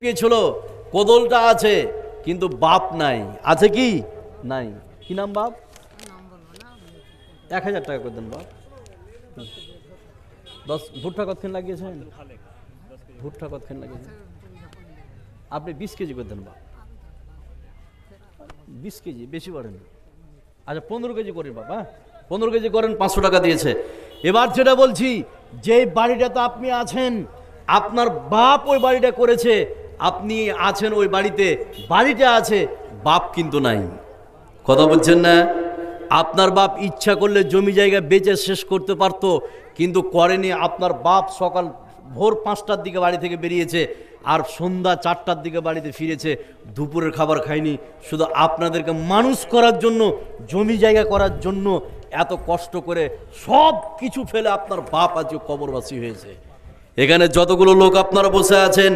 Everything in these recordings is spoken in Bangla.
গিয়েছিল, কোদলটা আছে কিন্তু বাপ নাই। আছে কি নাই? কি নাম বাপ? 1000 টাকা করে দেন বাপ। 10 ভুট্টা কতক্ষণ লাগিয়েছেন? ভুট্টা কতক্ষণ লাগিয়েছেন? আপনি 20 কেজি করে দেন বাপ। 20 কেজি বেশি করেন। আচ্ছা 15 কেজি করেন বাবা, 15 কেজি করেন। 500 টাকা দিয়েছে। এবার যেটা বলছি, যে বাড়িটাতে আপনি আছেন, আপনার বাপ ওই বাড়িটা করেছে, আপনি আছেন ওই বাড়িতে, বাড়িটা আছে, বাপ কিন্তু নাই। কথা বলছেন না? আপনার বাপ ইচ্ছা করলে জমি জায়গা বেচে শেষ করতে পারতো, কিন্তু করেনি। আপনার বাপ সকাল ভোর 5টার দিকে বাড়ি থেকে বেরিয়েছে, আর সন্ধ্যা 4টার দিকে বাড়িতে ফিরেছে, দুপুরের খাবার খায়নি। শুধু আপনাদেরকে মানুষ করার জন্য, জমি জায়গা করার জন্য এত কষ্ট করে সব কিছু ফেলে আপনার বাপ আজকে কবরবাসী হয়েছে। এখানে যতগুলো লোক আপনারা বসে আছেন,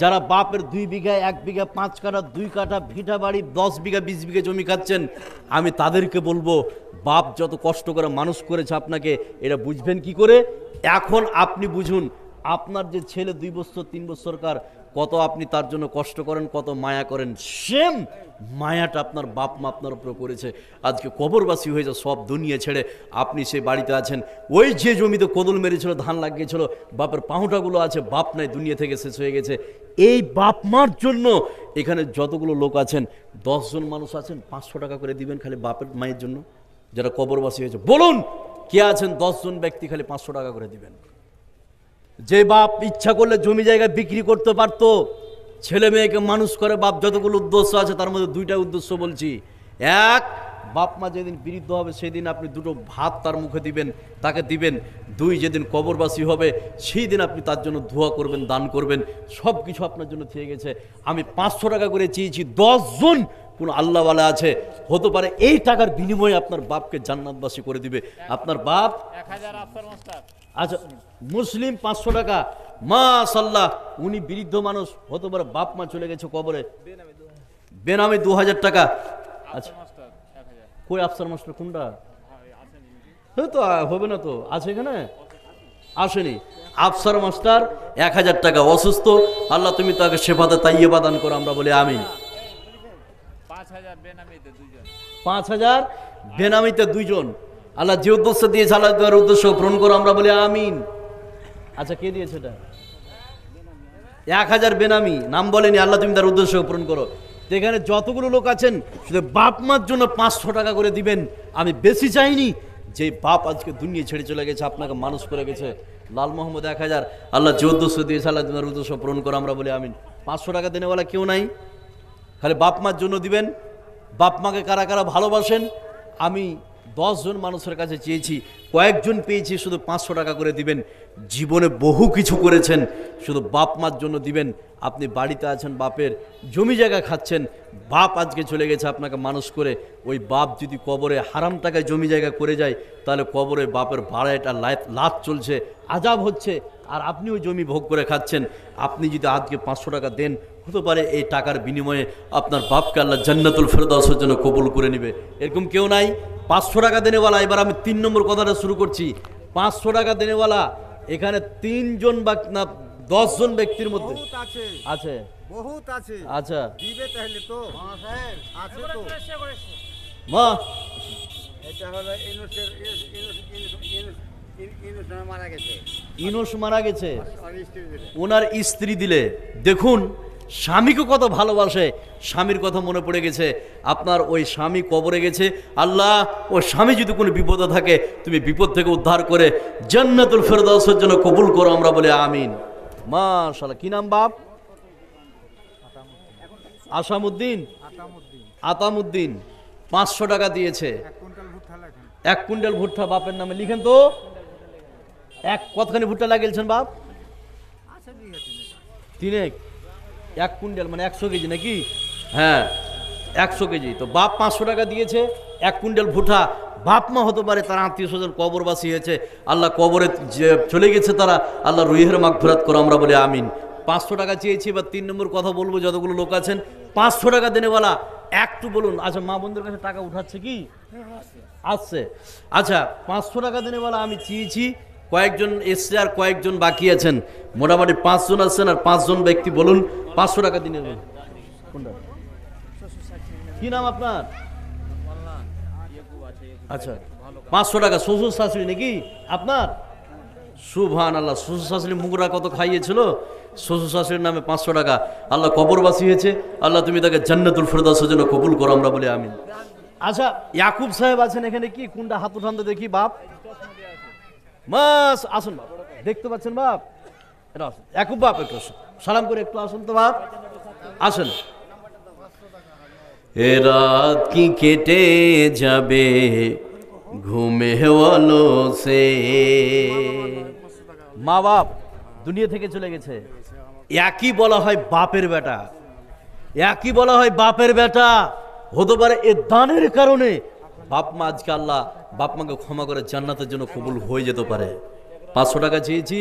যারা বাপের 2 বিঘা 1 বিঘা 5 কাঠা 2 কাঠা ভিটা বাড়ি 10 বিঘা 20 বিঘা জমি খাচ্ছেন, আমি তাদেরকে বলবো, বাপ যত কষ্ট করে মানুষ করেছে আপনাকে, এটা বুঝবেন কি করে? এখন আপনি বুঝুন, আপনার যে ছেলে 2 বছর 3 বছরকার, কত আপনি তার জন্য কষ্ট করেন, কত মায়া করেন, সেম মায়াটা আপনার বাপ মা আপনার উপর করেছে। আজকে কবরবাসী হয়েছে সব দুনিয়া ছেড়ে, আপনি সেই বাড়িতে আছেন। ওই যে জমিতে কোদল মেরেছিল, ধান লাগিয়েছিল, বাপের পাহুটাগুলো আছে, বাপ নাই, দুনিয়া থেকে শেষ হয়ে গেছে। এই বাপ মার জন্য এখানে যতগুলো লোক আছেন, 10 জন মানুষ আছেন, 500 টাকা করে দিবেন খালি বাপের মায়ের জন্য, যারা কবরবাসী হয়েছে। বলুন কে আছেন 10 জন ব্যক্তি, খালি 500 টাকা করে দিবেন। যে বাপ ইচ্ছা করলে জমি জায়গা বিক্রি করতে পারত, ছেলে মেয়েকে মানুষ করে, বাপ যতগুলো উদ্দেশ্য আছে তার মধ্যে 2টা উদ্দেশ্য বলছি। এক, বাপ মা যেদিন বিরুদ্ধ হবে সেদিন আপনি 2টো ভাত তার মুখে দিবেন, তাকে দিবেন। 2, যেদিন কবরবাসী হবে সেই দিন আপনি তার জন্য দোয়া করবেন, দান করবেন। সব কিছু আপনার জন্য থেকে গেছে। আমি 500 টাকা করে চেয়েছি, 10 জন কোন আল্লাহওয়ালা আছে, হতে পারে এই টাকার বিনিময়ে আপনার বাপকে জান্নাতবাসী করে দিবে। আপনার বাপ 1000 আফসার মাস্টার। আচ্ছা মুসলিম 500 টাকা, মাশাআল্লাহ, উনি বৃদ্ধ মানুষ, হতে পারে বাপ মা চলে গেছে কবরে, বেনামে 2000 টাকা। আচ্ছা কই আফসার মাস্টার কোনটা? তো হবে না তো, আছে এখানে? আসেনি। আফসার মাস্টার 1000 টাকা, অসুস্থ, আল্লাহ তুমি তাকে সেবাতে তাইয়্যিবা দান করো, আমরা বলি আমিন। 5000 বেনামিতে 2 জন। 5000 বেনামিতে 2 জন, আল্লাহ যে উদ্দেশ্য দিয়েছে আল্লাহ তোমার উদ্দেশ্য পূরণ করো, আমরা বলি আমিন। আচ্ছা কে দিয়েছে এটা? 1000 বেনামি, নাম বলেনি, আল্লাহ তুমি তার উদ্দেশ্য পূরণ করো। তো এখানে যতগুলো লোক আছেন, শুধু বাপ মার জন্য 500 টাকা করে দিবেন। আমি বেশি চাইনি। যে বাপ আজকে দুনিয়া ছেড়ে চলে গেছে, আপনাকে মানুষ করে গেছে, লাল মোহাম্মদ 1000, আল্লাহ যে উদ্দেশ্য দিয়েছে আল্লাহ তোমার উদ্দেশ্য পূরণ করো, আমরা বলি আমিন। 500 টাকা দেনেওয়ালা কেউ নাই, খালি বাপ মার জন্য দিবেন। বাপ মাকে কারা কারা ভালোবাসেন? আমি 10 জন মানুষের কাছে চেয়েছি, কয়েকজন পেয়েছি, শুধু 500 টাকা করে দিবেন। জীবনে বহু কিছু করেছেন, শুধু বাপ মার জন্য দিবেন। আপনি বাড়িতে আছেন, বাপের জমি জায়গা খাচ্ছেন, বাপ আজকে চলে গেছে আপনাকে মানুষ করে। ওই বাপ যদি কবরে হারাম টাকায় জমি জায়গা করে যায়, তাহলে কবরে বাপের ভাড়াটা লাভ চলছে, আজাব হচ্ছে, আর আপনি ওই জমি ভোগ করে খাচ্ছেন। আপনি যদি আজকে 500 টাকা দেন, হতে পারে এই টাকার বিনিময়ে আপনার বাপকে আল্লাহ জান্নাতুল ফেরদাউসের জন্য কবুল করে নেবে। এরকম কেউ নাই 500 টাকা দেনেওয়ালা? এবার আমি 3 নম্বর কথাটা শুরু করছি। 500 টাকা দেনেওয়ালা এখানে 3 জন বা না 10 জন ব্যক্তির মধ্যে আছে, বহুত আছে। আচ্ছা দিবে তাহলে তো আছে তো। মা এটা হলো ইনুস মারা গেছে, ইনুস মারা গেছে, আর স্ত্রী দিলে। ওনার স্ত্রী দিলে। দেখুন স্বামীকে কত ভালোবাসে, স্বামীর কথা মনে পড়ে গেছে। আপনার ওই স্বামী কবরে গেছে, আল্লাহ ওই স্বামী যদি কোনো বিপদে থাকে, তুমি বিপদ থেকে উদ্ধার করে জান্নাতুল ফেরদাউসের জন্য কবুল করো, আমরা বলি আমিন। মাশাআল্লাহ। কি নাম বাপ? আসামউদ্দিন, আতামউদ্দিন। 500 টাকা দিয়েছে। 1 কুইন্টাল ভুট্টা বাপের নামে লিখেন তো। কতখানি ভুট্টা লাগিয়েছেন বাপ? 3 1 কুইন্টাল মানে 100 কেজি নাকি? হ্যাঁ 100 কেজি। তো বাপ 500 টাকা দিয়েছে, 1 কুইন্টাল ভুট্টা। বাপ মা হতে পারে তার আত্মীয় স্বজন কবরবাসী হয়েছে, আল্লাহ কবরে যে চলে গেছে তারা, আল্লাহ রুহের মাগফিরাত করো, আমরা বলি আমিন। 500 টাকা চেয়েছি। এবার 3 নম্বর কথা বলবো, যতগুলো লোক আছেন 500 টাকা দেনেওয়ালা একটু বলুন। আচ্ছা মা বোনদের কাছে টাকা উঠাচ্ছে কি? আসছে। আচ্ছা 500 টাকা দেনেওয়ালা আমি চেয়েছি, কয়েকজন এসছে আর কয়েকজন বাকি আছেন, মোটামুটি 5 জন আছেন। আর 5 জন ব্যক্তি বলুন 500 টাকা দিন কোনটা কি নাম আপনার আচ্ছা 500 টাকা শ্বশুর শাশুড়ি নাকি আপনার সুবহান আল্লাহ শ্বশুর শাশুড়ি মুগরা কত খাইয়েছিল শ্বশুর শাশুড়ির নামে 500 টাকা আল্লাহ কবরবাসী হয়েছে আল্লাহ তুমি তাকে জান্নাতুল ফেরদাউসের জন্য কবুল করো আমরা বলি আমিন আচ্ছা ইয়াকুব সাহেব আছেন এখানে কি কোনটা হাত উঠান তো দেখি বাপ মাস আসুন বাপ দেখতে পাচ্ছেন বাপ এটা আসুন ইয়াকুব বাপ একটু আসুন সালাম করে একটু আসুন তো বাপ আসুন এ রাত কি কেটে যাবে ঘুমে সে মা বাপ দুনিয়া থেকে চলে গেছে একই বলা হয় বাপের বেটা একই বলা হয় বাপের বেটা হতে পারে এ দানের কারণে বাপ মা আজকে আল্লাহ বাপ মাকে ক্ষমা করে জান্নাতের জন্য কবুল হয়ে যেতে পারে 500 টাকা চেয়েছি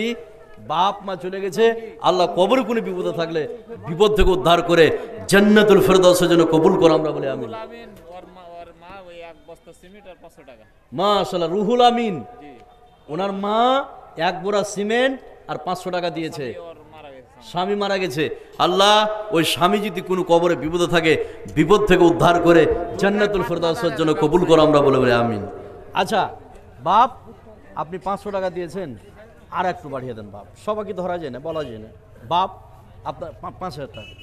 বাপ মা চলে গেছে আল্লাহ কবরে কোনো বিপদে থাকলে বিপদ থেকে উদ্ধার করে জান্নাতুল ফেরদাউসের জন্য কবুল করো আমরা বলি আমিন আমিন ওর মা ওই এক বস্তা সিমেন্ট আর 500 টাকা মাশাআল্লাহ রুহুল আমিন জি ওনার মা এক বোরা সিমেন্ট আর 500 টাকা দিয়েছে ওর মারা গেছে স্বামী মারা গেছে আল্লাহ ওই স্বামী যদি কোনো কবরে বিপদে থাকে বিপদ থেকে উদ্ধার করে জান্নাতুল ফেরদাউসের জন্য কবুল করো আমরা বলে বলি আমিন আচ্ছা বাপ আপনি 500 টাকা দিয়েছেন আর একটু বাড়িয়ে দেন বাপ সবাইকে ধরা যায় না বলা যায় না বাপ আপনার 5,000 টাকা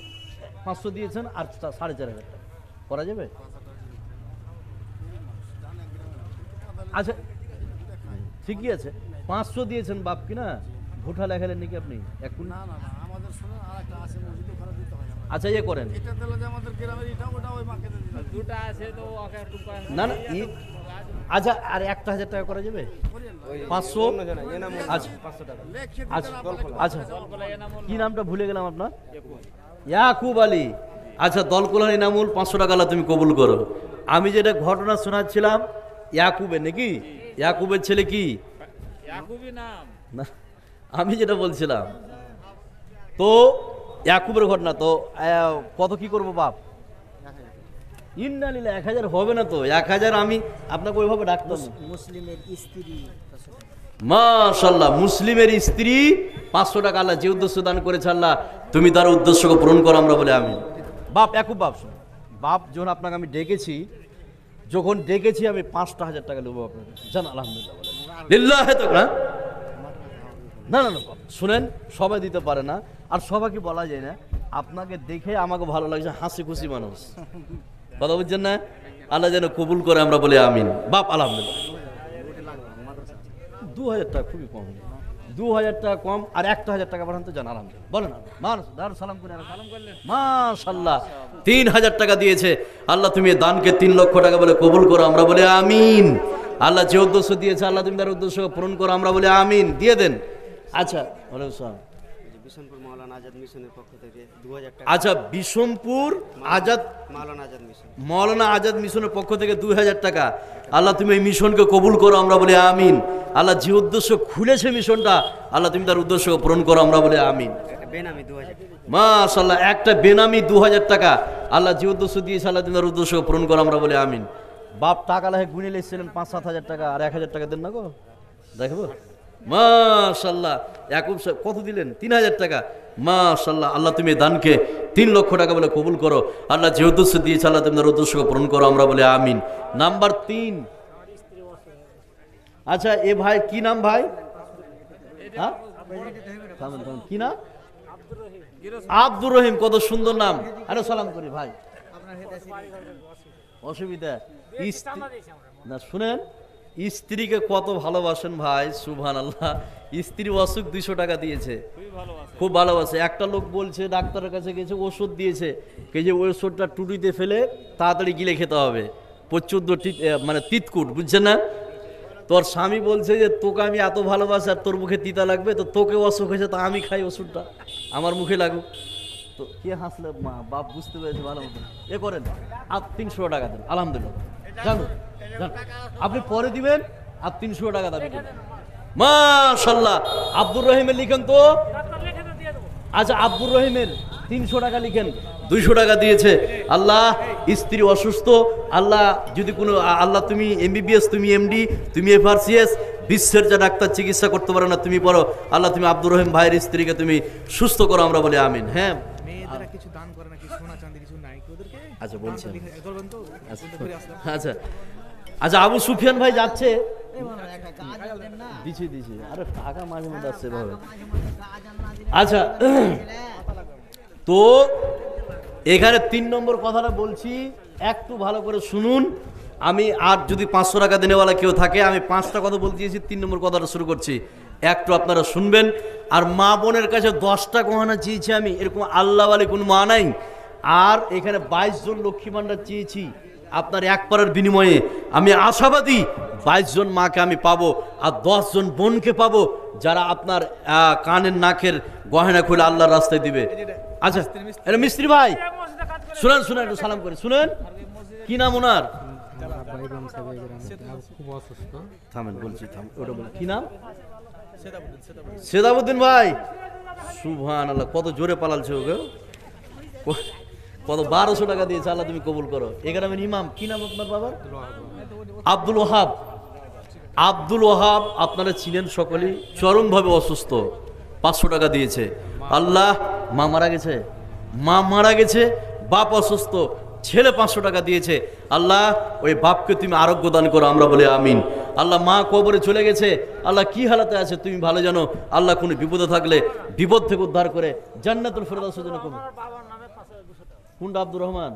500 দিয়েছেন আর 4,500 টাকা করা যাবে আচ্ছা ঠিকই আছে 500 দিয়েছেন বাপ কি না ভোটা লেখালেন নাকি আপনি এখন না না না আমাদের শুনুন আরেকটা আছে মসজিদে ওখানে দিতে হয় আমাদের। আচ্ছা ইয়ে করেন এটা দিলে যে আমাদের গ্রামের এটা ওটা ওই মাকে দিয়ে দিলাম। দুটা আছে তো ওকে একটু না না আচ্ছা আর 1,000 টাকা করা যাবে 500 আচ্ছা লেখে আচ্ছা আচ্ছা দলকলা এনামুল কি নামটা ভুলে গেলাম আপনার ইয়াকুব আলী আচ্ছা দলকুলার ইনামুল 500 টাকা আল্লাহ তুমি কবুল করো আমি যেটা ঘটনা শোনাচ্ছিলাম ইয়াকুবের নাকি ইয়াকুবের ছেলে কি ইয়াকুবই নাম না আমি যেটা বলছিলাম তো ইয়াকুবের ঘটনা তো কত কি করব বাপ ইন্নালিল্লাহ 1000 হবে না তো 1000 আমি আপনাকে ওইভাবে ডাকতাম মুসলিমের স্ত্রী মাশাআল্লাহ মুসলিমের স্ত্রী 500 টাকা আল্লাহ যে উদ্দেশ্য দান করেছে আল্লাহ তুমি তার উদ্দেশ্যকে পূরণ করো আমরা বলে আমি বাপ ইয়াকুব বাপ শুনুন বাপ যখন আপনাকে আমি ডেকেছি যখন ডেকেছি আমি 5,000 টাকা নেবো আপনাকে জান আলহামদুলিল্লাহ বলেন লিল্লাহি তাআলা না না না বাপ, শুনেন সবাই দিতে পারে না আর সবাইকে বলা যায় না আপনাকে দেখে আমাকে ভালো লাগছে হাসি খুশি মানুষ কথা বুঝছেন না আল্লাহ যেন কবুল করে আমরা বলি আমিন বাপ আলহামদুলিল্লাহ 2,000 টাকা খুবই কম 2,000 টাকা কম আর 1,000 টাকা বাড়ান তো জান আলহামদুলিল্লাহ বলেন মানুষ দারুল সালাম করে সালাম করলেন মাশাআল্লাহ 3,000 টাকা দিয়েছে আল্লাহ তুমি এই দানকে 3 লক্ষ টাকা বলে কবুল করো আমরা বলি আমিন আল্লাহ যে উদ্দেশ্য দিয়েছে আল্লাহ তুমি তার উদ্দেশ্য পূরণ করো আমরা বলি আমিন দিয়ে দেন আচ্ছা ওয়ালাইকুম আসসালাম বিশনপুর মাওলানা আজাদ মিশনের পক্ষ থেকে 2000 টাকা আচ্ছা বিশমপুর আজাদ মাওলানা আজাদ মিশন মৌলানা আজাদ মিশনের পক্ষ থেকে 2,000 টাকা আল্লাহ তুমি এই মিশনকে কবুল করো আমরা বলি আমিন আল্লাহ যে উদ্দেশ্য খুলেছে মিশনটা আল্লাহ তুমি তার উদ্দেশ্য পূরণ করো আমরা বলি আমিন একটা বেনামি 2000 টাকা মাশাআল্লাহ একটা বেনামি 2,000 টাকা আল্লাহ যে উদ্দেশ্য দিয়েছে আল্লাহ তুমি তার উদ্দেশ্য পূরণ করো আমরা বলি আমিন বাপ টাকা লাগে গুনে লেছিলেন 5-7 হাজার টাকা আর 1,000 টাকা দেন না গো দেখবো মাশাআল্লাহ ইয়াকুব সাহেব কত দিলেন 3,000 টাকা মাশাআল্লাহ আল্লাহ তুমি এই দানকে 3 লক্ষ টাকা বলে কবুল করো আল্লাহ যে উদ্দেশ্য দিয়েছে আল্লাহ তুমি তার উদ্দেশ্য পূরণ করো আমরা বলি আমিন নাম্বার 3 আচ্ছা এ ভাই কি নাম ভাই হ্যাঁ থামেন, থামেন। কি নাম আব্দুর রহিম কত সুন্দর নাম আরে সালাম করি ভাই অসুবিধা না শুনেন স্ত্রীকে কত ভালোবাসেন ভাই সুবহানাল্লাহ স্ত্রী অসুখ 200 টাকা দিয়েছে খুবই ভালোবাসে খুব ভালোবাসে একটা লোক বলছে ডাক্তারের কাছে গেছে ওষুধ দিয়েছে কে যে ওই ওষুধটা টুটিতে ফেলে তাড়াতাড়ি গিলে খেতে হবে প্রচুর মানে তিতকুট বুঝছেন না তোর স্বামী বলছে যে তোকে আমি এত ভালোবাসি আর তোর মুখে তিতা লাগবে তো তোকে অসুখ হয়েছে তা আমি খাই ওষুধটা আমার মুখে লাগুক তো কে হাসলে মা বাপ বুঝতে পেরেছে ভালো মতো এ করেন আর 300 টাকা দেন আলহামদুলিল্লাহ জানো আপনি পরে দিবেন আর 300 টাকা দাবি করবেন মাশাআল্লাহ আব্দুর রহিমের লিখেন তো আচ্ছা আব্দুর রহিমের 300 টাকা লিখেন 200 টাকা দিয়েছে আল্লাহ স্ত্রী অসুস্থ আল্লাহ যদি কোনো আল্লাহ তুমি এমবিবিএস তুমি এমডি তুমি এফআরসিএস বিশ্বের যা ডাক্তার চিকিৎসা করতে পারো না তুমি পারো আল্লাহ তুমি আব্দুর রহিম ভাইয়ের স্ত্রীকে তুমি সুস্থ করো আমরা বলি আমিন হ্যাঁ কিছু দান করে নাকি সোনা চাঁদি কিছু নাই কি ওদেরকে আচ্ছা, দানটা বলছেন। লিখে ধরবেন তো বলতে ঘুরে আসলাম আচ্ছা আচ্ছা, আবু সুফিয়ান ভাই যাচ্ছে, দিছি দিছি, আরে টাকা মাঝে মধ্যে আসছে ভাবে। আচ্ছা, তো এখানে 3 নম্বর কথাটা বলছি, একটু ভালো করে শুনুন। আমি আর যদি 500 টাকা দেনেওয়ালা কেউ থাকে, আমি 5টা কথা বলতে দিয়েছি, 3 নম্বর কথাটা শুরু করছি, একটু আপনারা শুনবেন। আর মা বোনের কাছে 10টা গহনা চেয়েছি আমি, এরকম আল্লাহওয়ালি কোনো মা নাই। আর এখানে 22 জন লক্ষ্মী ভাণ্ডার চেয়েছি আপনার এক পাড়ার বিনিময়ে। আমি আশাবাদী 22 জন মাকে আমি পাবো, আর 10 জন বোনকে পাবো, যারা আপনার কানের নাকের গহনা খুলে আল্লাহর রাস্তায় দিবে। আচ্ছা, এটা মিস্ত্রি ভাই, শুনেন শুনেন, একটু সালাম করে শুনেন। কি নাম ওনার? থামেন, বলছি থাম, ওটা বল, কি নাম? সেদাবুদ্দিন ভাই। সুবহানাল্লাহ, কত জোরে পালালছে ওকে, কত 1200 টাকা দিয়েছে, আল্লাহ তুমি কবুল করো। এই গ্রামের ইমাম, কি নাম আপনার বাবার? আব্দুল ওয়াহাব। আব্দুল ওয়াহাব আপনারা চিনেন সকলেই, চরমভাবে অসুস্থ, 500 টাকা দিয়েছে। আল্লাহ, মা মারা গেছে, মা মারা গেছে, বাপ অসুস্থ, ছেলে 500 টাকা দিয়েছে। আল্লাহ, ওই বাপকে তুমি আরোগ্য দান করো, আমরা বলি আমিন। আল্লাহ, মা কবরে চলে গেছে, আল্লাহ কি হালাতে আছে তুমি ভালো জানো। আল্লাহ, কোনো বিপদে থাকলে বিপদ থেকে উদ্ধার করে জান্নাতুল ফেরদাউসের জন্য করো। কোনটা? আব্দুর রহমান।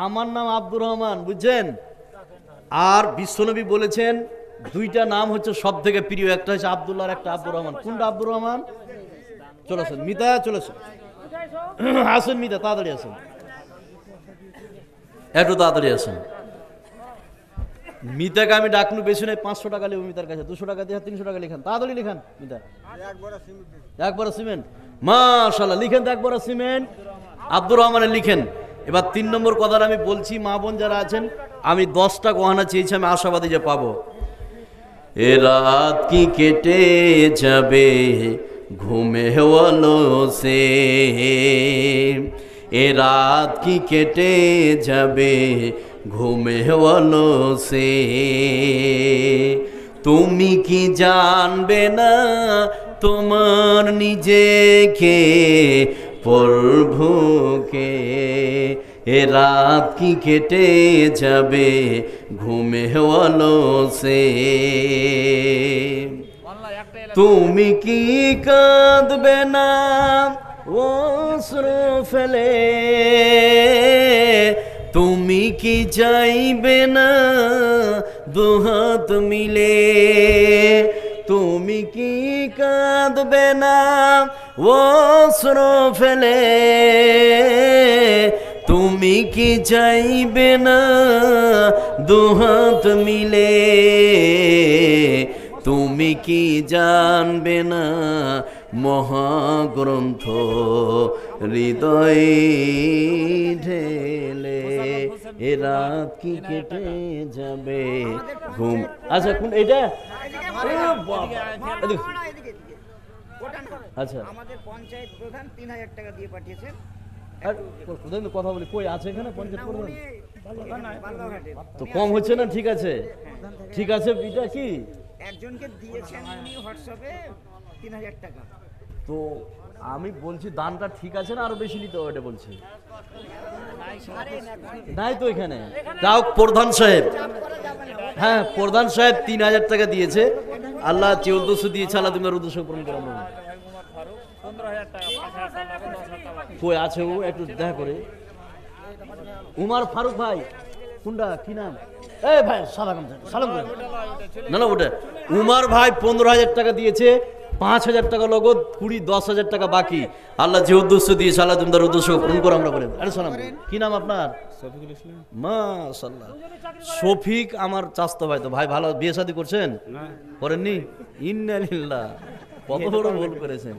আমার নাম আব্দুর রহমান, বুঝছেন? আর বিশ্বনবী বলেছেন 2টা নাম হচ্ছে সব থেকে প্রিয়, একটা হচ্ছে আব্দুল্লাহ আর একটা আব্দুর রহমান। কোনটা? আব্দুর রহমান। চলেছেন মিতা, চলেছেন, আসেন মিতা, তাড়াতাড়ি আসেন, একটু তাড়াতাড়ি আসেন। মিতাকে আমি ডাকলু বেশি নয়, 500 টাকা নেব মিতার কাছে, 200 টাকা দিয়ে 300 টাকা লিখান, তাড়াতাড়ি লিখান। মিতা, একবার সিমেন্ট, মাশাআল্লাহ, লিখেন তো একবার সিমেন্ট। আব্দুর রহমানের লিখেন। এবার 3 নম্বর কথাটা আমি বলছি, মা বোন যারা আছেন, আমি 10টা গহনা চেয়েছি, আমি আশাবাদী যে পাবো। এ রাত কি কেটে যাবে ঘুমে হলো সে, এ রাত কি কেটে যাবে ঘুমে হলো সে, তুমি কি জানবে না তোমার নিজেকে প্রভুকে, এ রাত কি কেটে যাবে ঘুমে হলো সে, তুমি কি কাঁদবে না অশ্রু ফেলে, তুমি কি যাইবে না দুহাত মিলে, তুমি কি কাঁদবে না অশ্রু ফেলে, তুমি কি যাইবে না দুহাত মিলে, তুমি কি জানবে না মহাগ্রন্থ হৃদয়ে ঢেলে, এ রাত কি কেটে যাবে ঘুম। আচ্ছা, কোন এটা? আচ্ছা, আমাদের পঞ্চায়েত প্রধান 3000 টাকা দিয়ে পাঠিয়েছেন। কথা বলি, কই আছে এখানে পঞ্চায়েত প্রধান? বালুরঘাটে তো কম হচ্ছে না? ঠিক আছে, ঠিক আছে। এটা কি একজনকে দিয়েছেন উনি হোয়াটসঅ্যাপে 3000 টাকা। তো আমি বলছি দানটা ঠিক আছে না আরো বেশি নিতে হবে, এটা বলছি। নাই তো এখানে। যাও প্রধান সাহেব, হ্যাঁ প্রধান সাহেব 3000 টাকা দিয়েছে, আল্লাহ 1400 দিয়েছে, আল্লাহ তুমি উদ্দেশ্য পূরণ করো। কই আছে ও? একটু দেখা করে। উমার ফারুক ভাই, কোনটা? কি নাম? এই ভাই সালাম সালাম করে না, না ওটা উমার ভাই 15000 টাকা দিয়েছে, 5000 টাকা নগদ, 10,000 টাকা বাকি। আল্লাহ যে উদ্দেশ্য দিয়েছে, আল্লাহ তুমি তার উদ্দেশ্য পূরণ করো, আমরা বলেন। আরে সালাম। কি নাম আপনার? মাশাআল্লাহ, শফিক আমার চাস্তো ভাই। তো ভাই ভালো বিয়ে শাদী করছেন? করেননি? ইন্না লিল্লাহ, কত বড় ভুল করেছেন,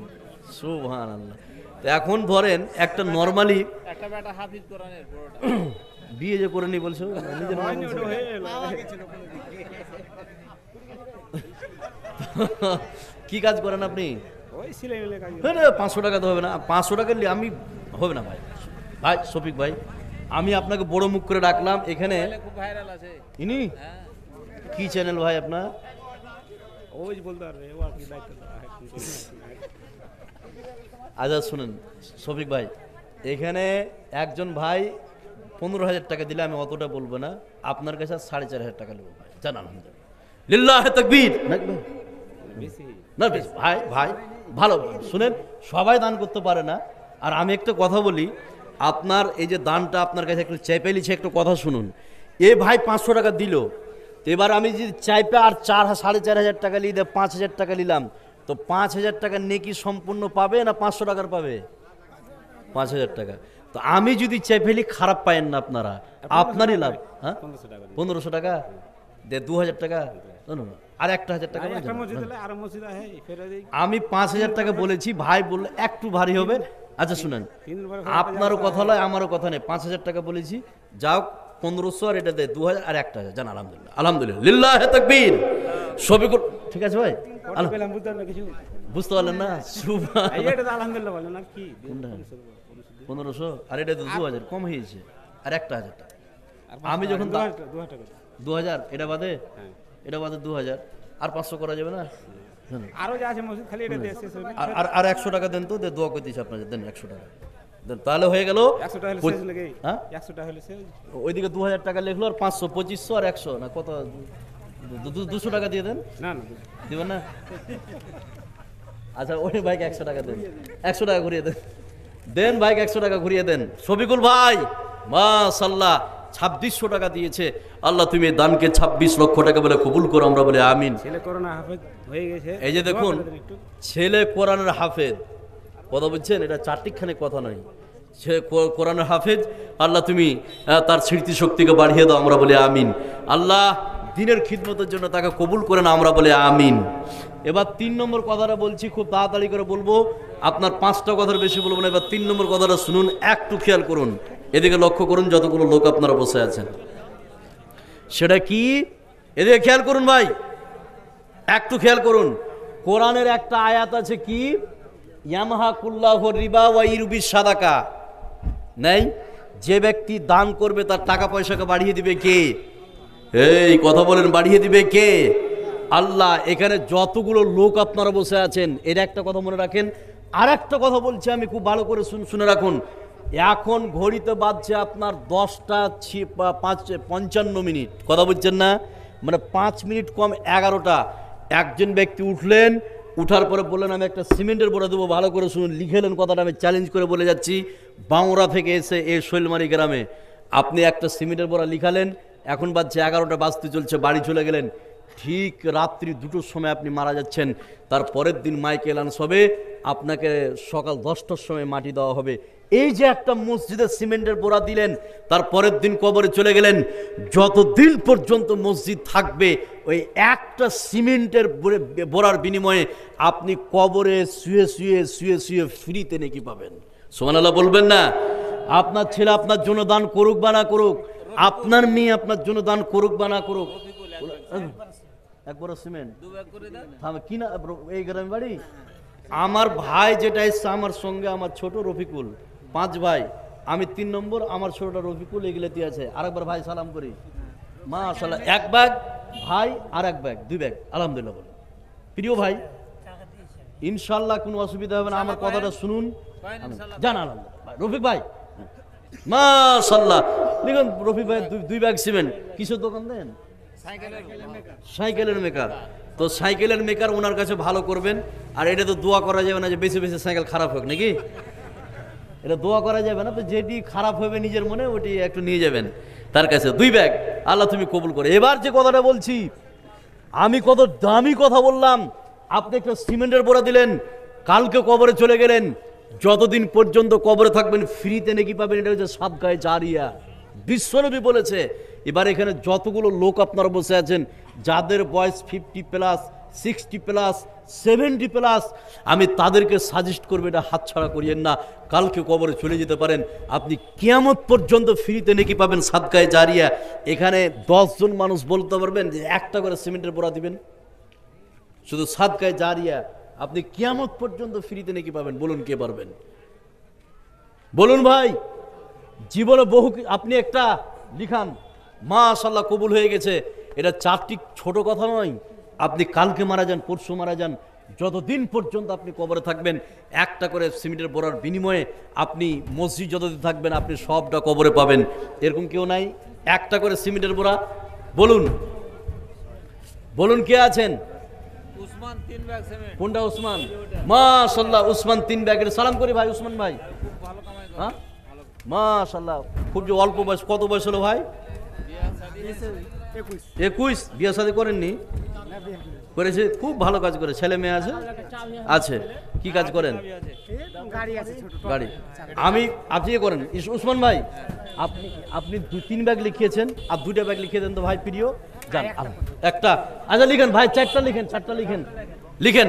সুবহানাল্লাহ। তো এখন ধরেন একটা নরমালি একটা বেটা হাফিজ কোরআনের পুরোটা বিয়ে যে করেনি বলছো, নিজের মা বলছো। কি কাজ করেন আপনি? ওই সিলাই মিলে কাজ। 500 টাকা তো হবে না, 500 টাকা নিয়ে আমি হবে না ভাই। ভাই শফিক ভাই, আমি আপনাকে বড় মুখ করে ডাকলাম এখানে, খুব ভাইরাল আছে। ইনি কি চ্যানেল ভাই আপনার? ওই যে বলতে পারবে, ও আর কি দায়িত্ব। আচ্ছা শুনেন শফিক ভাই, এখানে একজন ভাই 15,000 টাকা দিলে আমি অতটা বলবো না, আপনার কাছে 4,500 টাকা নেবো ভাই, জান আলহামদুলিল্লাহ, লিল্লাহে তাকবীর। না বেশ ভাই ভাই ভালো শুনেন, সবাই দান করতে পারে না। আর আমি একটা কথা বলি, আপনার এই যে দানটা আপনার কাছে একটু চেপে লিছে, একটু কথা শুনুন। এ ভাই 500 টাকা দিল, তো এবার আমি যদি চাইপে আর 4,500 টাকা নিয়ে 5,000 টাকা নিলাম, তো 5,000 টাকা নেকি সম্পূর্ণ পাবে না 500 টাকার পাবে? 5,000 টাকা। তো আমি যদি চাই ফেলি খারাপ পায়েন না আপনারা, আপনারই লাভ। হ্যাঁ 1500 টাকা দে, 2,000 টাকা আর 1,000 টাকা। আমি 5,000 টাকা বলেছি, ভাই বললে একটু ভারী হবে। আচ্ছা শুনেন, আপনারও কথা নয় আমারও কথা নেই, 5,000 টাকা বলেছি, যাও 1500 আর এটা দেয় 2,000 আর 1,000, জান আলহামদুলিল্লাহ, আলহামদুলিল্লাহ, লিল্লাহে তাকবীর। শফিকুল ঠিক আছে ভাই, বুঝতে পারলেন না? 1500 আর এটা 2,000 কম হয়েছে, আর 1,000 টাকা। আমি যখন 2,000 এটা বাদে, এটা বাদে 2,000 আর 500 করা যাবে না? আরো যা আছে মসজিদ খালি এটা দিয়ে শেষ হবে। আর 100 টাকা দেন তো, দোয়া করে দিচ্ছি আপনাদের, দেন 100 টাকা দেন, তাহলে হয়ে গেল 100 টাকা হলে শেষ লাগে। হ্যাঁ 100 টাকা হলে শেষ। ওইদিকে 2,000 টাকা লিখলো, আর 500 2500 আর 100 না কত, 200 টাকা দিয়ে দেন। না না দিবেন না? আচ্ছা ওই ভাইকে 100 টাকা দেন, 100 টাকা ঘুরিয়ে দেন, দেন ভাইকে 100 টাকা ঘুরিয়ে দেন। শফিকুল ভাই মাশাআল্লাহ 2600 টাকা দিয়েছে। আল্লাহ তুমি এই দানকে 26 লক্ষ টাকা বলে কবুল করো, আমরা বলে আমিন। ছেলে করোনা হাফেজ হয়ে গেছে, এই যে দেখুন, ছেলে কোরআনের হাফেজ, কথা বলছেন, এটা চারটিখানে কথা নয়, সে কোরআনের হাফেজ। আল্লাহ তুমি তার স্মৃতি শক্তিকে বাড়িয়ে দাও, আমরা বলে আমিন। আল্লাহ দিনের খিদমতের জন্য তাকে কবুল করে না, আমরা বলে আমিন। এবার 3 নম্বর কথাটা বলছি, খুব তাড়াতাড়ি করে বলবো, আপনার 5টা কথার বেশি বলবো না। এবার 3 নম্বর কথাটা শুনুন, একটু খেয়াল করুন, এদিকে লক্ষ্য করুন, যতগুলো লোক আপনারা বসে আছেন। সেটা কি, এদিকে খেয়াল করুন ভাই, একটু খেয়াল করুন। কোরআনের একটা আয়াত আছে কি, ইয়ামহাকুল্লাহু রিবা ওয়া ইরবি সাদাকা, নাই? যে ব্যক্তি দান করবে তার টাকা পয়সাকে বাড়িয়ে দিবে কে? এই কথা বলেন, বাড়িয়ে দিবে কে? আল্লাহ। এখানে যতগুলো লোক আপনারা বসে আছেন, এর একটা কথা মনে রাখেন। আর একটা কথা বলছি আমি, খুব ভালো করে শুনে রাখুন। এখন ঘড়িতে বাজছে আপনার 10:55, কথা বলছেন না, মানে 5 মিনিট কম 11টা। একজন ব্যক্তি উঠলেন, উঠার পরে বললেন আমি একটা সিমেন্টের বোড়া দেবো, ভালো করে শুনুন, লিখেলেন কথাটা, আমি চ্যালেঞ্জ করে বলে যাচ্ছি, বাংরা থেকে এসে এই শৈলমারি গ্রামে আপনি একটা সিমেন্টের বোড়া লিখালেন, এখন বাজছে 11টা বাজতে চলছে, বাড়ি চলে গেলেন, ঠিক রাত্রি 2টোর সময় আপনি মারা যাচ্ছেন। তার পরের দিন মাইকে এলান্স হবে, আপনাকে সকাল 10টার সময় মাটি দেওয়া হবে। এই যে একটা মসজিদে সিমেন্টের বোড়া দিলেন, তার পরের দিন কবরে চলে গেলেন, যতদিন পর্যন্ত মসজিদ থাকবে ওই একটা সিমেন্টের বোড়ার বিনিময়ে আপনি কবরে শুয়ে শুয়ে শুয়ে শুয়ে ফ্রিতে নাকি পাবেন। সুবহানাল্লাহ বলবেন না? আপনার ছেলে আপনার জন্য দান করুক বা না করুক, আপনার মেয়ে আপনার জন্য দান করুক বা না করুক, একবার সিমেন্ট কি না এই গ্রামে বাড়ি। আমার ভাই যেটা এসছে আমার সঙ্গে, আমার ছোট রফিকুল, 5 ভাই, আমি 3 নম্বর, আমার ছোটটা রফিকুল, এগুলোতে আছে। আরেকবার ভাই সালাম করি, মাশাআল্লাহ, 1 ব্যাগ ভাই আর 1 ব্যাগ, 2 ব্যাগ, আলহামদুলিল্লাহ বলে। প্রিয় ভাই, ইনশাল্লাহ কোনো অসুবিধা হবে না, আমার কথাটা শুনুন, জান আলহামদুলিল্লাহ। রফিক ভাই মাশাআল্লাহ, দেখুন রফিক ভাই 2 ব্যাগ সিমেন্ট, কিসের দোকান দেন? সাইকেলের মেকার। তো সাইকেলের মেকার, ওনার কাছে ভালো করবেন। আর এটা তো দোয়া করা যাবে না যে বেশি বেশি সাইকেল খারাপ হোক, নাকি? এটা দোয়া করা যাবে না, তো যেটি খারাপ হবে নিজের মনে ওটি একটু নিয়ে যাবেন তার কাছে। 2 ব্যাগ, আল্লাহ তুমি কবুল করে। এবার যে কথাটা বলছি, আমি কত দামি কথা বললাম, আপনি একটা সিমেন্টের বোড়া দিলেন, কালকে কবরে চলে গেলেন, যতদিন পর্যন্ত কবরে থাকবেন ফ্রিতে নাকি পাবেন, এটা হচ্ছে সাদকায়ে জারিয়া, বিশ্বনবী বলেছে। এবার এখানে যতগুলো লোক আপনারা বসে আছেন, যাদের বয়স 50+, 60+, 70+, আমি তাদেরকে সাজেস্ট করবো, এটা হাতছাড়া করিয়েন না। কালকে কবরে চলে যেতে পারেন, আপনি কিয়ামত পর্যন্ত ফ্রিতে নাকি পাবেন সাদকায়ে জারিয়া। এখানে 10 জন মানুষ বলতে পারবেন যে একটা করে সিমেন্টের বোড়া দিবেন, শুধু সাদকায়ে জারিয়া, আপনি কিয়ামত পর্যন্ত ফ্রিতে নাকি পাবেন। বলুন কে পারবেন? বলুন ভাই। জীবনে বহু, আপনি একটা লিখান, মাশাআল্লাহ কবুল হয়ে গেছে। এটা 4টি ছোট কথা নয়। আপনি কালকে মারা যান, পরশু মারা যান, যতদিন পর্যন্ত আপনি কবরে থাকবেন, একটা করে সিমেন্টের বোরার বিনিময়ে আপনি মসজিদ যতদিন থাকবেন আপনি সবটা কবরে পাবেন। এরকম কেউ নাই? একটা করে সিমেন্টের বোরা বলুন, বলুন কে আছেন? Usman 3 bag cement. কোনটা উসমান? মাশাআল্লাহ, উসমান 3 ব্যাগের সালাম করি ভাই। উসমান ভাই, ভালো কামাই করে। হ্যাঁ মাশাআল্লাহ, খুব যে অল্প বয়স। কত বয়স হলো ভাই? বিয়া শাদী 21। বিয়ে শাদী করেননি? করেছে, খুব ভালো কাজ করে। ছেলে মেয়ে আছে? আছে। কি কাজ করেন? গাড়ি আছে ছোট গাড়ি। আপনি ইয়ে করেন উসমান ভাই, আপনি 2-3 ব্যাগ লিখিয়েছেন, আর 2টা ব্যাগ লিখিয়ে দেন তো ভাই প্রিয়। যান একটা। আচ্ছা লিখেন ভাই, 4টা লিখেন, 4টা লিখেন, লিখেন।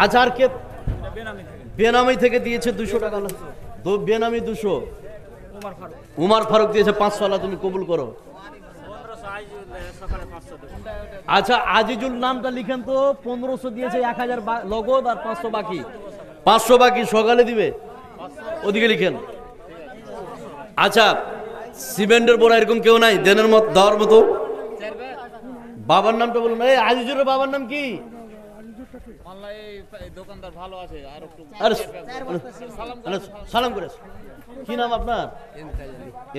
আচ্ছা আর কে? বেনামি থেকে দিয়েছে 200 টাকা। বেনামি 200। উমার ফারুক দিয়েছে 500। আল্লাহ তুমি কবুল করো। আচ্ছা আজিজুল নামটা লিখেন তো। 1500 দিয়েছে, 1000 নগদ আর 500 বাকি। 500 বাকি, সকালে দিবে। ওদিকে লিখেন। আচ্ছা সিমেন্টের বোরা এরকম কেউ নাই দেনের মত দেওয়ার মতো? বাবার নামটা বলুন। এই আজিজুলের বাবার নাম কি? আল্লাহ এই দোকানদার ভালো আছে আর একটু আরে সালাম আরে, সালাম করে। কি নাম আপনার?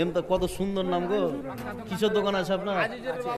এমতা। কত সুন্দর নাম গো। কিসের দোকান আছে আপনার?